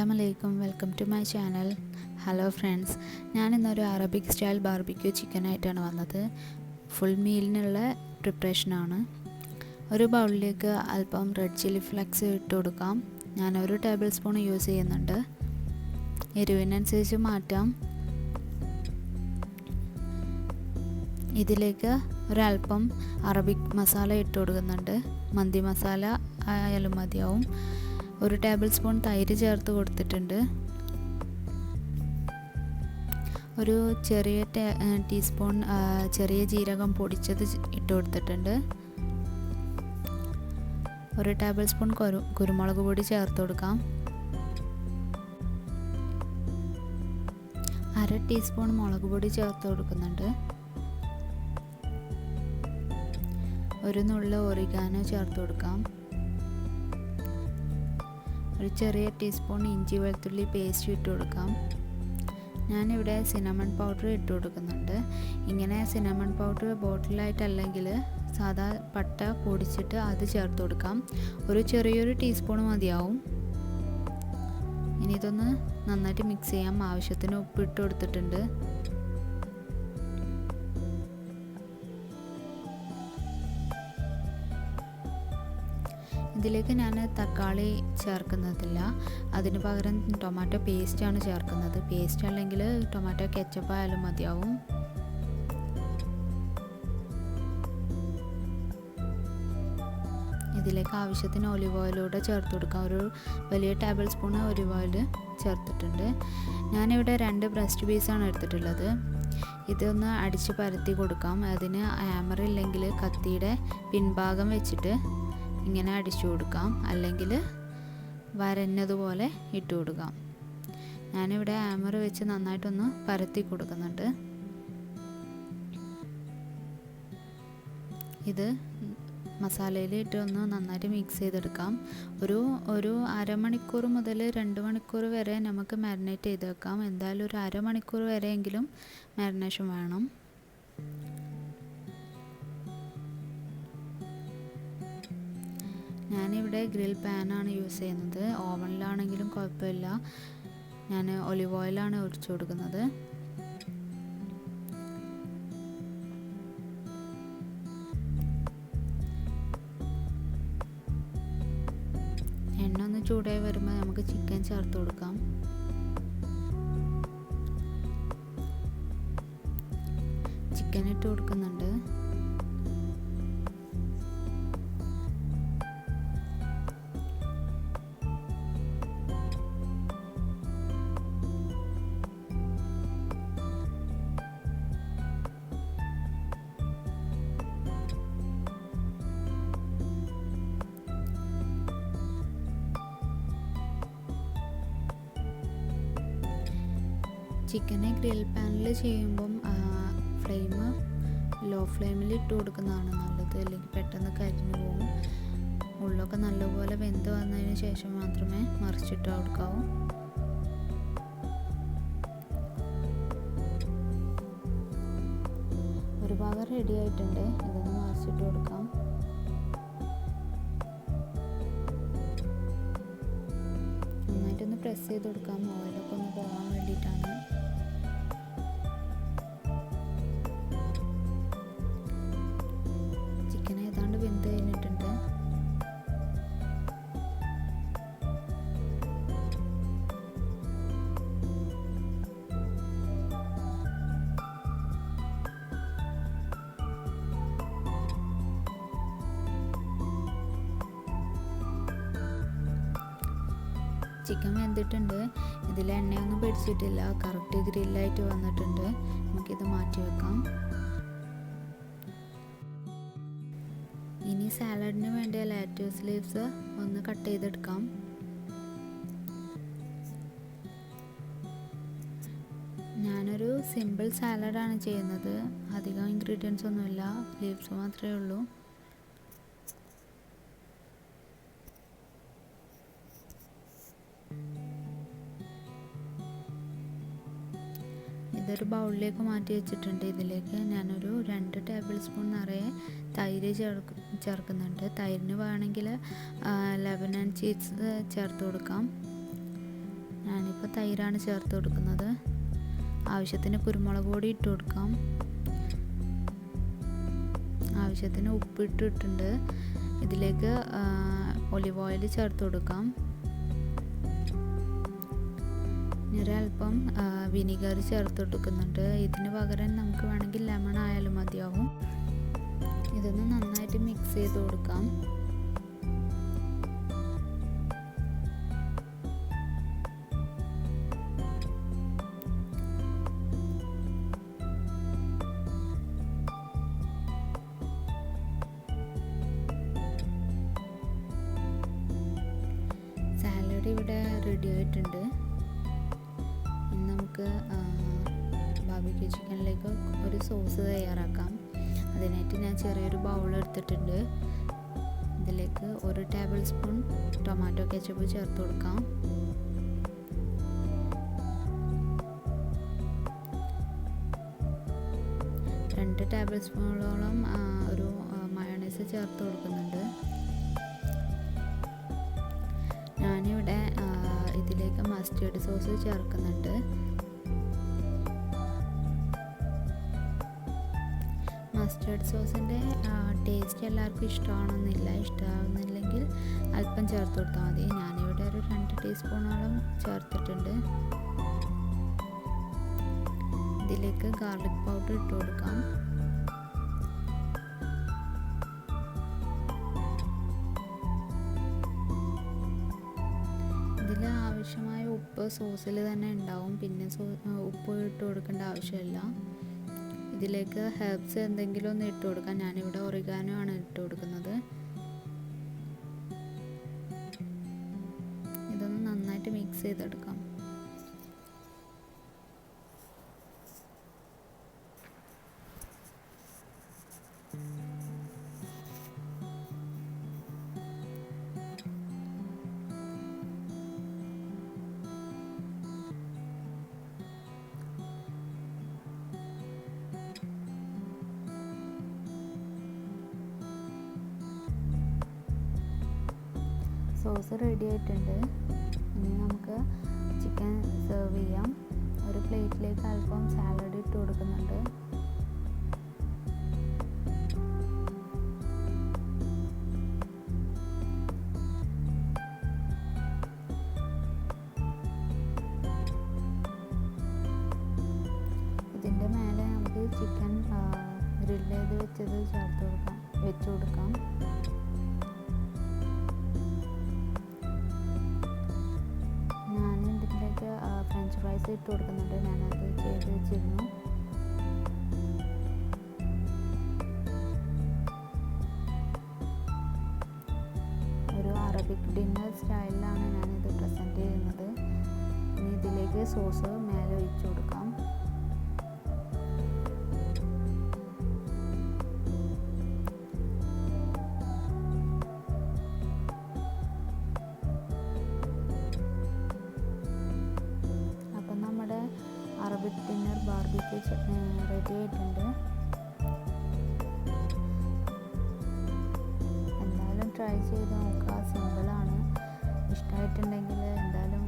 അസ്സലാമലൈക്കും, welcome to my channel. Hello friends, ഞാനിന്നൊരു Arabic style barbecue ചിക്കനായിട്ടാണ് വന്നത്. ഫുൾ മീലിനുള്ള പ്രിപ്പറേഷനാണ്. ഒരു ബൗളിലേക്ക് അല്പം റെഡ് ചില്ലി ഫ്ലെക്സ് ഇട്ട് കൊടുക്കാം. ഞാൻ 1 ടേബിൾ സ്പൂൺ യൂസ് ചെയ്യുന്നുണ്ട്. എരിവിനനുസരിച്ച് മാറ്റാം. ഇതിലേക്ക് ഒരല്പം അറബിക് മസാല ഇട്ട് കൊടുക്കുന്നുണ്ട്. മന്തി മസാല ആയാലും മതിയാവും. 1 ടേബിൾ സ്പൂൺ തൈര് ചേർത്ത് കൊടുത്തിട്ടുണ്ട്. ഒരു ചെറിയ ടീസ്പൂൺ ചെറിയ ജീരകം പൊടിച്ചത് ഇട്ട് കൊടുത്തിട്ടുണ്ട്. 1 ടേബിൾ സ്പൂൺ കുരുമുളക് പൊടി ചേർത്ത് കൊടുക്കാം. 1/2 ടീസ്പൂൺ മുളക് പൊടി ചേർത്ത് കൊടുക്കുന്നുണ്ട്. 1 നുള്ള് ഒറിഗാനോ ചേർത്ത് കൊടുക്കാം. ഒരു ചെറിയ ടീസ്പൂൺ ഇഞ്ചി വെളുത്തുള്ളി പേസ്റ്റ് ഇട്ട് കൊടുക്കാം. ഞാനിവിടെ സിനമൺ പൗഡർ ഇട്ട് കൊടുക്കുന്നുണ്ട്. ഇങ്ങനെ സിനമൺ പൗഡർ ബോട്ടിലായിട്ടല്ലെങ്കിൽ സാധാ പട്ട പൊടിച്ചിട്ട് അത് ചേർത്ത് കൊടുക്കാം. ഒരു ചെറിയൊരു ടീസ്പൂൺ മതിയാവും. ഇനി ഇതൊന്ന് നന്നായിട്ട് മിക്സ് ചെയ്യാം. ആവശ്യത്തിന് ഉപ്പ് ഇട്ട് കൊടുത്തിട്ടുണ്ട്. ഇതിലേക്ക് ഞാൻ തക്കാളി ചേർക്കുന്നതില്ല. അതിന് പകരം ടൊമാറ്റോ പേസ്റ്റാണ് ചേർക്കുന്നത്. പേസ്റ്റ് അല്ലെങ്കിൽ ടൊമാറ്റോ കെച്ചപ്പ് ആയാലും മതിയാവും. ഇതിലേക്ക് ആവശ്യത്തിന് ഒലിവ് ഓയിലൂടെ ചേർത്ത് കൊടുക്കാം. ഒരു വലിയ ടേബിൾ സ്പൂൺ ഒലിവ് ഓയിൽ ചേർത്തിട്ടുണ്ട്. ഞാനിവിടെ 2 ബ്രസ്റ്റ് പീസാണ് എടുത്തിട്ടുള്ളത്. ഇതൊന്ന് അടിച്ച് പരത്തി കൊടുക്കാം. അതിന് ഹാമർ ഇല്ലെങ്കിൽ കത്തിയുടെ പിൻഭാഗം വെച്ചിട്ട് ഇങ്ങനെ അടിച്ചു കൊടുക്കാം, അല്ലെങ്കിൽ വരഞ്ഞതുപോലെ ഇട്ട് കൊടുക്കാം. ഞാനിവിടെ ഹാമർ വെച്ച് നന്നായിട്ടൊന്ന് പരത്തി കൊടുക്കുന്നുണ്ട്. ഇത് മസാലയിൽ ഇട്ട് ഒന്ന് നന്നായിട്ട് മിക്സ് ചെയ്തെടുക്കാം. ഒരു അരമണിക്കൂർ മുതൽ 2 മണിക്കൂർ വരെ നമുക്ക് മാരിനേറ്റ് ചെയ്ത് വെക്കാം. എന്തായാലും ഒരു അരമണിക്കൂർ വരെയെങ്കിലും മാരിനേഷൻ വേണം. ഞാനിവിടെ ഗ്രിൽ പാനാണ് യൂസ് ചെയ്യുന്നത്. ഓവനിലാണെങ്കിലും കുഴപ്പമില്ല. ഞാൻ ഒലിവ് ഓയിലാണ് ഒഴിച്ചു കൊടുക്കുന്നത്. എണ്ണ ഒന്ന് ചൂടായി വരുമ്പോൾ നമുക്ക് ചിക്കൻ ചേർത്ത് കൊടുക്കാം. ചിക്കൻ ഇട്ട് കൊടുക്കുന്നുണ്ട്. ചിക്കനെ ഗ്രിൽ പാനിൽ ചെയ്യുമ്പം ഫ്ലെയിം ലോ ഫ്ലെയിമിൽ ഇട്ട് കൊടുക്കുന്നതാണ് നല്ലത്. അല്ലെങ്കിൽ പെട്ടെന്ന് കരിഞ്ഞു പോകും. ഉള്ളൊക്കെ നല്ലപോലെ വെന്ത് വന്നതിന് ശേഷം മാത്രമേ മറിച്ചിട്ട് കൊടുക്കാവൂ. ഒരു ഭാഗം റെഡി ആയിട്ടുണ്ട്. ഇതൊന്ന് മറിച്ചിട്ട് കൊടുക്കാം. നന്നായിട്ടൊന്ന് പ്രസ് ചെയ്ത് കൊടുക്കാം. ഓയിലൊക്കെ ഒന്ന് പോകാൻ വേണ്ടിയിട്ടാണ്. ചിക്കൻ ഏതാണ്ട് വെന്ത് കഴിഞ്ഞിട്ടുണ്ട്. ചിക്കൻ വെന്തിട്ടുണ്ട്. ഇതിൽ എണ്ണയൊന്നും പിടിച്ചിട്ടില്ല. കറക്റ്റ് ഗ്രില്ലായിട്ട് വന്നിട്ടുണ്ട്. നമുക്കിത് മാറ്റി വെക്കാം. ഇനി സാലഡിന് വേണ്ടിയ ലെറ്റസ് ലീവ്സ് ഒന്ന് കട്ട് ചെയ്തെടുക്കാം. ഞാനൊരു സിമ്പിൾ സാലഡാണ് ചെയ്യുന്നത്. അധികം ഇൻഗ്രീഡിയൻസ് ഒന്നുമില്ല, ലീവ്സ് മാത്രമേ ഉള്ളൂ. ഇതൊരു ബൗളിലേക്ക് മാറ്റി വെച്ചിട്ടുണ്ട്. ഇതിലേക്ക് ഞാനൊരു 2 ടേബിൾ സ്പൂൺ നിറയെ തൈര് ചേർക്കുന്നുണ്ട്. തൈരിന് വേണമെങ്കിൽ ലെബനൻ ചീസ് ചേർത്ത് കൊടുക്കാം. ഞാനിപ്പോൾ തൈരാണ് ചേർത്ത് കൊടുക്കുന്നത്. ആവശ്യത്തിന് കുരുമുളക് പൊടി ഇട്ട് കൊടുക്കാം. ആവശ്യത്തിന് ഉപ്പ് ഇട്ടിട്ടുണ്ട്. ഇതിലേക്ക് ഒലിവ് ഓയിൽ ചേർത്ത് കൊടുക്കാം. ഒരൽപ്പം വിനിഗർ ചേർത്ത് കൊടുക്കുന്നുണ്ട്. ഇതിന് പകരം നമുക്ക് വേണമെങ്കിൽ ലെമൺ ആയാലും മതിയാവും. ഇതൊന്ന് നന്നായിട്ട് മിക്സ് ചെയ്ത് കൊടുക്കാം. സാലഡ് ഇവിടെ റെഡി ആയിട്ടുണ്ട്. ഇനി നമുക്ക് ബാർബിക്യൂ ചിക്കനിലേക്ക് ഒരു സോസ് തയ്യാറാക്കാം. അതിനായിട്ട് ഞാൻ ചെറിയൊരു ബൗൾ എടുത്തിട്ടുണ്ട്. ഇതിലേക്ക് 1 ടേബിൾ സ്പൂൺ ടൊമാറ്റോ കെച്ചപ്പ് ചേർത്ത് കൊടുക്കാം. 2 ടേബിൾ സ്പൂണോളം ഒരു മയോണൈസ് ചേർത്ത് കൊടുക്കുന്നുണ്ട്. ഞാനിവിടെ ഇതിലേക്ക് മസ്റ്റേർഡ് സോസ് ചേർക്കുന്നുണ്ട്. മസ്റ്റേർഡ് സോസിൻ്റെ ടേസ്റ്റ് എല്ലാവർക്കും ഇഷ്ടമാണെന്നില്ല. ഇഷ്ടമാവുന്നില്ലെങ്കിൽ അല്പം ചേർത്ത് കൊടുത്താൽ മതി. ഞാനിവിടെ ഒരു 2 ടീസ്പൂണോളം ചേർത്തിട്ടുണ്ട്. ഇതിലേക്ക് ഗാർലിക് പൗഡർ ഇട്ട് കൊടുക്കാം. ഇതിൽ ആവശ്യമായ ഉപ്പ് സോസിൽ തന്നെ ഉണ്ടാവും. പിന്നെ ഉപ്പ് ഇട്ട് കൊടുക്കേണ്ട ആവശ്യമില്ല. ഇതിലേക്ക് ഹെർബ്സ് എന്തെങ്കിലും ഒന്ന് ഇട്ട് കൊടുക്കാം. ഞാനിവിടെ ഒറിഗാനോ ആണ് ഇട്ട് കൊടുക്കുന്നത്. ഇതൊന്ന് നന്നായിട്ട് മിക്സ് ചെയ്തെടുക്കാം. സോസ് റെഡി ആയിട്ടുണ്ട്. ഇനി നമുക്ക് ചിക്കൻ സെർവ് ചെയ്യാം. ഒരു പ്ലേറ്റിലേക്ക് അല്പം സാലഡ് ഇട്ട് കൊടുക്കുന്നുണ്ട്. ഇതിൻ്റെ മേലെ നമുക്ക് ചിക്കൻ ഗ്രില്ല് ചെയ്ത് വെച്ചത് വെച്ച് കൊടുക്കാം. ഫ്രഞ്ച് ഫ്രൈസ് ഇട്ട് കൊടുക്കുന്നുണ്ട്. ഞാനത് ചെയ്ത് വെച്ചിരുന്നു. ഒരു അറബിക് ഡിന്നർ സ്റ്റൈലിലാണ് ഞാനിത് പ്രസൻറ്റ് ചെയ്യുന്നത്. ഇനി ഇതിലേക്ക് സോസ് മേലെ ഒഴിച്ചു കൊടുക്കാം. അറബിക് ഡിന്നർ ബാർബിക്യൂ റെഡി ആയിട്ടുണ്ട്. എന്തായാലും ട്രൈ ചെയ്ത് നോക്കുക. സിമ്പിളാണ്. ഇഷ്ടമായിട്ടുണ്ടെങ്കിൽ എന്തായാലും